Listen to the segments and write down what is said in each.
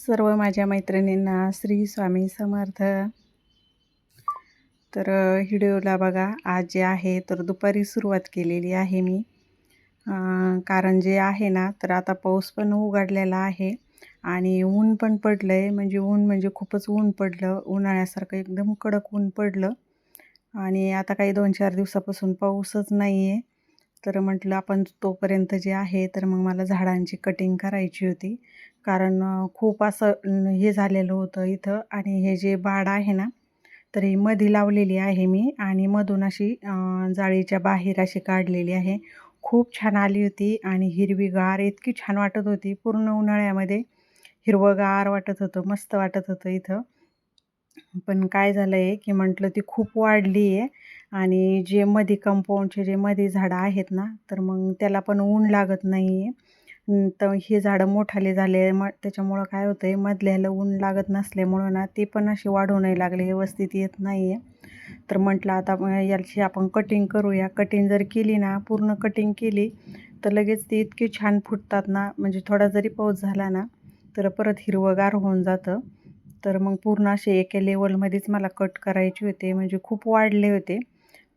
सर्व माझ्या मैत्रिणींना श्री स्वामी समर्थ. तर व्हिडिओला बघा, आज जे आहे तर दुपारी सुरुवात केलेली आहे मी. कारण जे आहे ना, तर आता पाऊस पण उघडलेला आहे आणि ऊन पण पडलं आहे. म्हणजे ऊन म्हणजे खूपच ऊन पडलं, उन्हाळ्यासारखं एकदम कडक ऊन पडलं. आणि आता काही 2-4 दिवसापासून पाऊसच नाही आहे. तर म्हटलं आपण तोपर्यंत जे आहे तर मग मला झाडांची कटिंग करायची होती. कारण खूप असं हे झालेलं होतं इथं. आणि हे जे बाड आहे ना, तर ही मधी लावलेली आहे मी आणि मधून अशी जाळीच्या बाहेर अशी काढलेली आहे. खूप छान आली होती आणि हिरवीगार इतकी छान वाटत होती. पूर्ण उन्हाळ्यामध्ये हिरवंगार वाटत होतं, मस्त वाटत होतं इथं. पण काय झालं आहे, की म्हटलं ती खूप वाढली आहे आणि जे मध्ये कंपाऊंडचे जे मध्ये झाडं आहेत ना, तर मग त्याला पण ऊन लागत नाही आहे. तर हे झाडं मोठाले झाले मग त्याच्यामुळं काय होतं आहे, मधल्याला ऊन लागत नसल्यामुळं ना, ते पण असे वाढू नाही लागले, व्यवस्थित येत नाही आहे. तर म्हटलं आता याची आपण कटिंग करूया. कटिंग जर केली ना, पूर्ण कटिंग केली, तर लगेच ते इतके छान फुटतात ना, म्हणजे थोडा जरी पाऊस झाला ना, तर परत हिरवंगार होऊन जातं. तर मग पूर्ण असे एका लेवलमध्येच मला कट करायचे होते, म्हणजे खूप वाढले होते.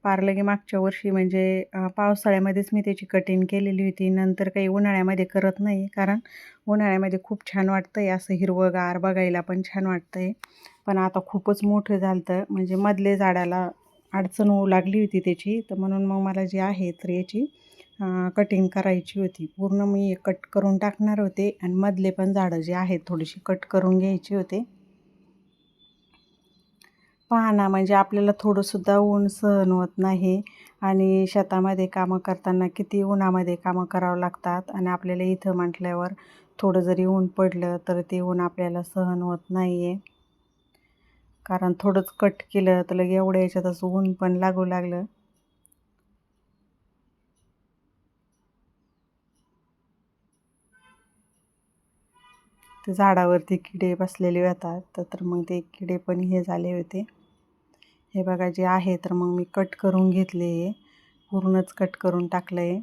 पार लगे मागच्या वर्षी म्हणजे पावसाळ्यामध्येच मी त्याची कटिंग केलेली होती. नंतर काही उन्हाळ्यामध्ये करत नाही, कारण उन्हाळ्यामध्ये खूप छान वाटतं आहे, असं हिरवंगार बघायला पण छान वाटतं आहे. पण आता खूपच मोठं झालं होतं, म्हणजे मधले झाडाला अडचण होऊ लागली होती त्याची. तर म्हणून मग मला जे आहे तर याची कटिंग करायची होती. पूर्ण मी कट करून टाकणार होते आणि मधले पण झाडं जे आहेत थोडीशी कट करून घ्यायचे होते. पहा ना, म्हणजे आपल्याला थोडंसुद्धा ऊन सहन होत नाही आणि शेतामध्ये कामं करताना किती उन्हामध्ये कामं करावं लागतात आणि आपल्याला इथं म्हटल्यावर थोडं जरी ऊन पडलं तर ते ऊन आपल्याला सहन होत नाही आहे. कारण थोडंच कट केलं तर लगे एवढ्या याच्यातच ऊन पण लागू लागलं. ते झाडावरती किडे बसलेले होतात, तर मग ते किडे पण हे झाले होते. हे बघा जे आहे तर मग मी कट करून घेतले आहे, पूर्णच कट करून टाकलं आहे.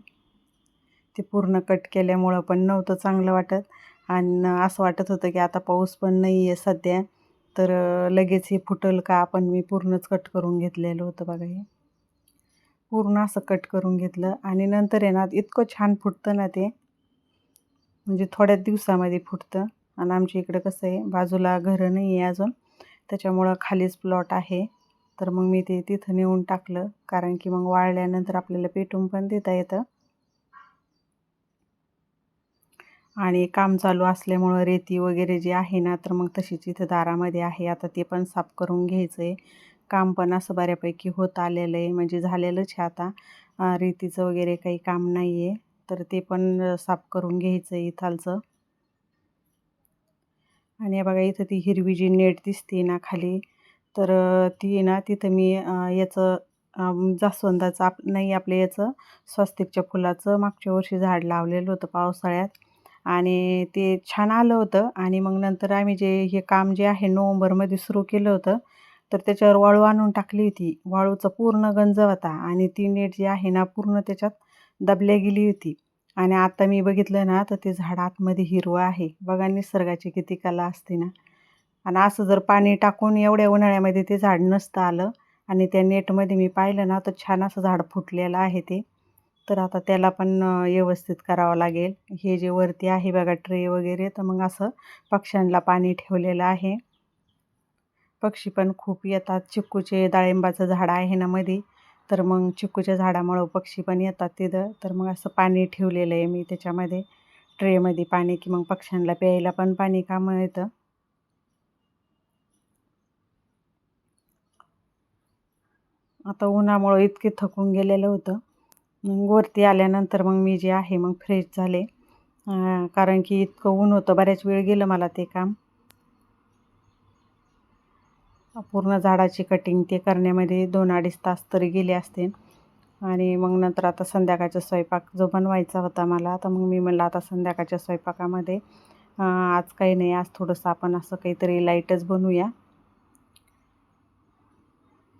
ते पूर्ण कट केल्यामुळं पण नव्हतं चांगलं वाटत आणि असं वाटत होतं की आता पाऊस पण नाही आहे सध्या, तर लगेच हे फुटल का. पण मी पूर्णच कट करून घेतलेलं होतं बघा. हे पूर्ण असं कट करून घेतलं आणि नंतर आहे ना, इतकं छान फुटतं ना ते, म्हणजे थोड्याच दिवसामध्ये फुटतं. आणि आमच्या इकडं कसं आहे, बाजूला घरं नाही आहे अजून, त्याच्यामुळं खालीच प्लॉट आहे. तर मग मी ते तिथं नेऊन टाकलं, कारण की मग वाळल्यानंतर आपल्याला पेटवून पण देता येतं. आणि काम चालू असल्यामुळं रेती वगैरे जे आहे ना, तर मग तशीच इथं दारामध्ये आहे. आता ते पण साफ करून घ्यायचं आहे. काम पण असं बऱ्यापैकी होत आलेलं आहे, म्हणजे झालेलंच आहे आता. रेतीचं वगैरे काही काम नाही आहे, तर ते पण साफ करून घ्यायचं आहे इथालचं. आणि हे बघा इथं ती हिरवी जी नेट दिसते ना खाली, तर ती ना तिथं मी याचं जास्वंदाचं नाही आपलं याचं स्वस्तिकच्या फुलाचं मागच्या वर्षी झाड लावलेलं होतं पावसाळ्यात आणि ते छान आलं होतं. आणि मग नंतर आम्ही जे हे काम जे आहे नोव्हेंबरमध्ये सुरू केलं होतं, तर त्याच्यावर वाळू आणून टाकली होती. वाळूचा पूर्ण गंज होता आणि ती नेट जी आहे ना, पूर्ण त्याच्यात दबल्या गेली होती. आणि आता मी बघितलं ना, तर ते झाड आतमध्ये हिरवं आहे. बघा निसर्गाची किती कला असते ना. आणि असं जर पाणी टाकून एवढ्या उन्हाळ्यामध्ये ते झाड नसतं आलं आणि त्या नेटमध्ये मी पाहिलं ना, तर छान असं झाड फुटलेलं आहे ते. तर आता त्याला पण व्यवस्थित करावं लागेल. हे जे वरती आहे बघा ट्रे वगैरे, तर मग असं पक्ष्यांना पाणी ठेवलेलं आहे. पक्षी पण खूप येतात. चिक्कूचे, डाळिंबाचं झाड आहे ना मध्ये, तर मग चिक्कूच्या झाडामुळं पक्षी पण येतात तिथं. तर मग असं पाणी ठेवलेलं आहे मी त्याच्यामध्ये, ट्रेमध्ये पाणी, की मग पक्ष्यांना प्यायला पण पाणी कामं येतं. आता उन्हामुळं इतके थकून गेलेलं होतं. मग वरती आल्यानंतर मग मी जे आहे मग फ्रेश झाले. कारण की इतकं ऊन होतं, बऱ्याच वेळ गेलं मला ते काम. पूर्ण झाडाची कटिंग ते करण्यामध्ये 2-2.5 तास तरी गेले असतील. आणि मग नंतर आता संध्याकाळचा स्वयंपाक जो बनवायचा होता मला, तर मग मी म्हणलं आता संध्याकाळच्या स्वयंपाकामध्ये आज काही नाही, आज थोडंसं आपण असं काहीतरी लाईटच बनवूया.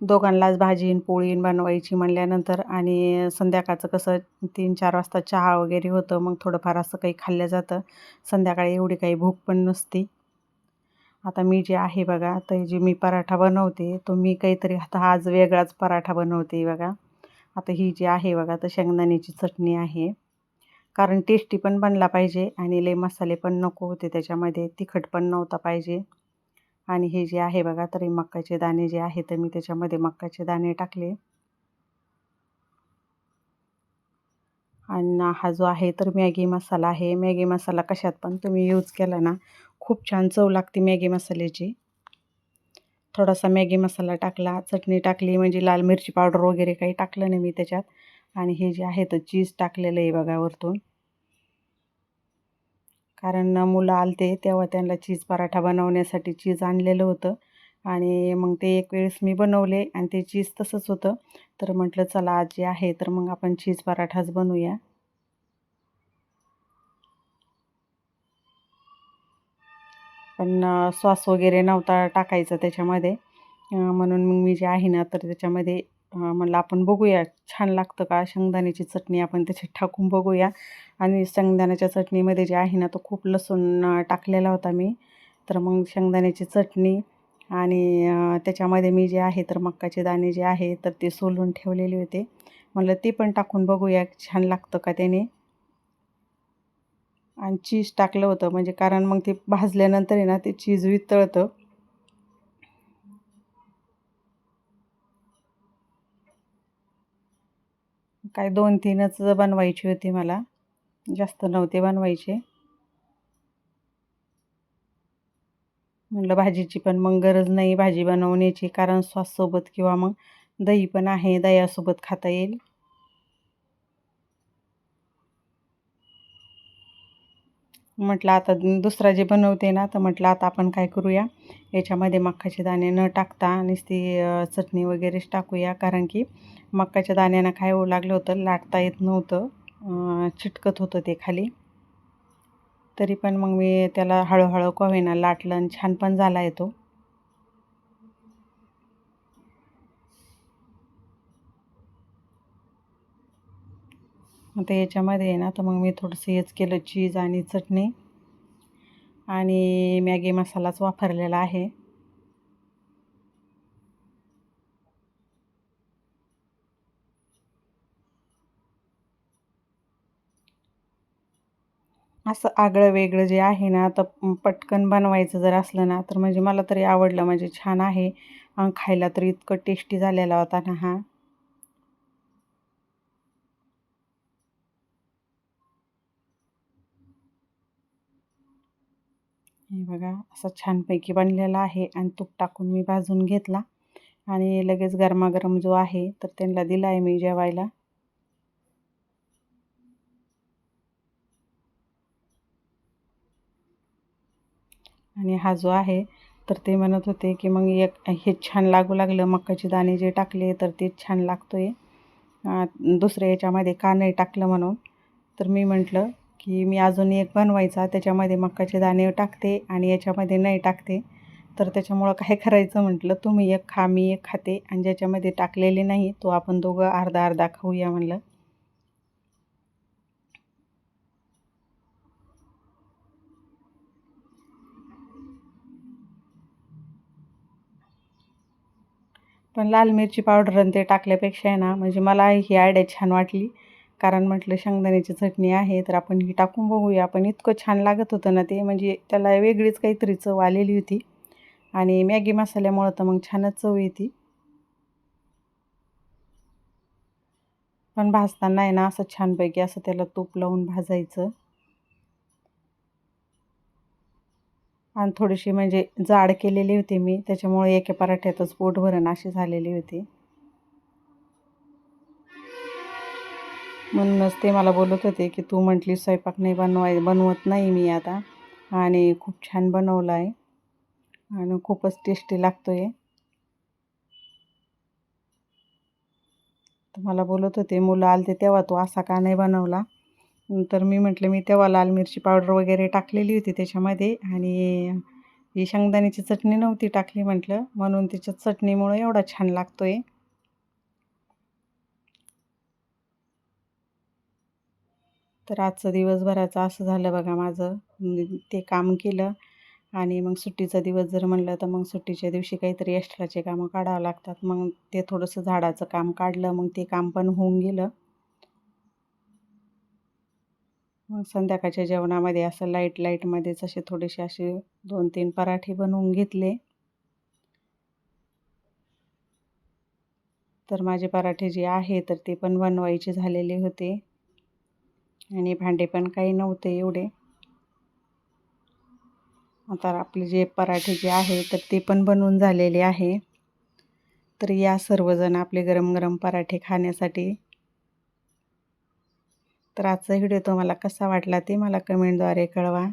दोघांनाच भाजी आणि पोळी बनवायची म्हणल्यानंतर, आणि संध्याकाळचं कसं 3-4 वाजता चहा वगैरे होतं, मग थोडंफार असं काही खाल्लं जातं. संध्याकाळी एवढी काही भूक पण नसते. आता मी जे आहे बघा, तर जे मी पराठा बनवते तो मी काहीतरी आता आज वेगळाच पराठा बनवते बघा. आता ही जी आहे बघा, तर शेंगदाण्याची चटणी आहे. कारण टेस्टी पण बनला पाहिजे आणि लय मसाले पण नको होते त्याच्यामध्ये, तिखट पण नव्हता पाहिजे. आणि हे जे आहे बघा, तर हे मक्याचे दाणे जे आहे तर मी त्याच्यामध्ये मक्याचे दाणे टाकले. आणि हा जो आहे तर मॅगी मसाला आहे. मॅगी मसाला कशात पण तुम्ही यूज केला ना, खूप छान चव लागते मॅगी मसाल्याची. थोडासा मॅगी मसाला टाकला, चटणी टाकली, म्हणजे लाल मिरची पावडर वगैरे काही टाकलं नाही मी त्याच्यात. आणि हे जे आहे तर चीज टाकलेलं आहे बघा वरतून. कारण मुलं आलते तेव्हा त्यांना चीज पराठा बनवण्यासाठी चीज आणलेलं होतं. आणि मग ते एक वेळेस मी बनवले आणि ते चीज तसंच होतं. तर म्हटलं चला आज जे आहे तर मग आपण चीज पराठाच बनवूया. पण सॉस वगैरे नव्हता टाकायचा त्याच्यामध्ये. म्हणून मग मी जे आहे ना तर त्याच्यामध्ये म्हणलं आपण बघूया छान लागतं का, शेंगदाण्याची चटणी आपण त्याच्यात टाकून बघूया. आणि शेंगदाण्याच्या चटणीमध्ये जे आहे ना तो खूप लसूण टाकलेला होता मी. तर मग शेंगदाण्याची चटणी आणि त्याच्यामध्ये मी जे आहे तर मक्याचे दाणे जे आहे तर ते सोलून ठेवलेले होते. म्हणलं ते पण टाकून बघूया छान लागतं का त्याने. आणि चीज टाकलं होतं, म्हणजे कारण मग ते भाजल्यानंतर आहे ना ते चीज वितळतं. काय 2-3च बनवायची होती मला, जास्त नव्हते बनवायचे. म्हटलं भाजीची पण मग गरज नाही भाजी बनवण्याची, कारण सॉससोबत किंवा मग दही पण आहे, दह्यासोबत खाता येईल. म्हटलं आता दुसरा जे बनवते ना, तर म्हटलं आता आपण काय करूया, याच्यामध्ये मक्याचे दाणे न टाकता नुसती चटणी वगैरेच टाकूया. कारण की मक्याच्या दाण्यांना काय होऊ लागलं होतं, लाटता येत नव्हतं, चिटकत होतं ते खाली. तरी पण मग मी त्याला हळूहळू का होईना लाटलं आणि छान पण झाला आहे तो. आता याच्यामध्ये आहे ना, तर मग मी थोडंसं हेच केलं, चीज आणि चटणी आणि मॅगी मसालाच वापरलेला आहे. असं आगळं वेगळं जे आहे ना, तर पटकन बनवायचं जर असलं ना, तर म्हणजे मला तरी आवडलं, म्हणजे छान आहे. खायला तर इतकं टेस्टी झालेला होता ना हा. हे बघा असं छानपैकी बनलेला आहे आणि तूप टाकून मी भाजून घेतला आणि लगेच गरमागरम जो आहे तर त्यांना दिला आहे मी जेवायला. आणि हा जो आहे तर ते म्हणत होते की मग एक हे छान लागू लागलं, मक्याचे दाणे जे टाकले तर तेच छान लागतोय, दुसऱ्या याच्यामध्ये का नाही टाकलं म्हणून. तर मी म्हटलं की मी अजून एक बनवायचा, त्याच्यामध्ये मक्याचे दाणे टाकते आणि याच्यामध्ये नाही टाकते. तर त्याच्यामुळं काय करायचं म्हटलं, तुम्ही एक खा मी एक खाते आणि ज्याच्यामध्ये टाकलेले नाही तो आपण दोघं अर्धा अर्धा खाऊया म्हणलं. पण लाल मिरची पावडर आणि ते टाकल्यापेक्षा आहे ना, म्हणजे मला ही आयडिया छान वाटली. कारण म्हटलं शेंगदाण्याची चटणी आहे तर आपण ही टाकून बघूया. पण इतकं छान लागत होतं ना ते, म्हणजे त्याला वेगळीच काहीतरी चव आलेली होती. आणि मॅगी मसाल्यामुळं तर मग छानच चव येते. पण भाजताना आहे ना, असं छानपैकी असं त्याला तूप लावून भाजायचं. आणि थोडीशी म्हणजे जाड केलेली होती मी, त्याच्यामुळे एका पराठ्यातच पोट भरण अशी झालेली होती. म्हणूनच ते मला बोलत होते की तू म्हटली स्वयंपाक नाही बनवत नाही मी आता, आणि खूप छान बनवला आहे आणि खूपच टेस्टी लागतो आहे. तर मला बोलत होते मुलं आलते तेव्हा तू असा का नाही बनवला. तर मी म्हटलं मी तेव्हा लाल मिरची पावडर वगैरे टाकलेली होती त्याच्यामध्ये आणि ही शेंगदाण्याची चटणी नव्हती टाकली म्हटलं, म्हणून त्याच्या चटणीमुळे एवढा छान लागतोय. तर आजचं दिवसभराचं असं झालं बघा माझं. ते काम केलं आणि मग सुट्टीचा दिवस जर म्हणलं तर मग सुट्टीच्या दिवशी काहीतरी एक्स्ट्राचे कामं काढावं लागतात. मग ते थोडंसं झाडाचं काम काढलं, मग ते काम पण होऊन गेलं. मग संध्याकाळच्या जेवणामध्ये असं लाईटमध्येच असे थोडेसे असे 2-3 पराठे बनवून घेतले. तर माझे पराठे जे आहे तर ते पण बनवायचे झालेले होते आणि भांडे पण काही नव्हते एवढे. आता आपले जे पराठे जे आहे तर ते पण बनवून झालेले आहे. तर या सर्वजण आपले गरम गरम पराठे खाण्यासाठी. तर आजचा व्हिडिओ तुम्हाला कसा वाटला ते मला कमेंटद्वारे कळवा.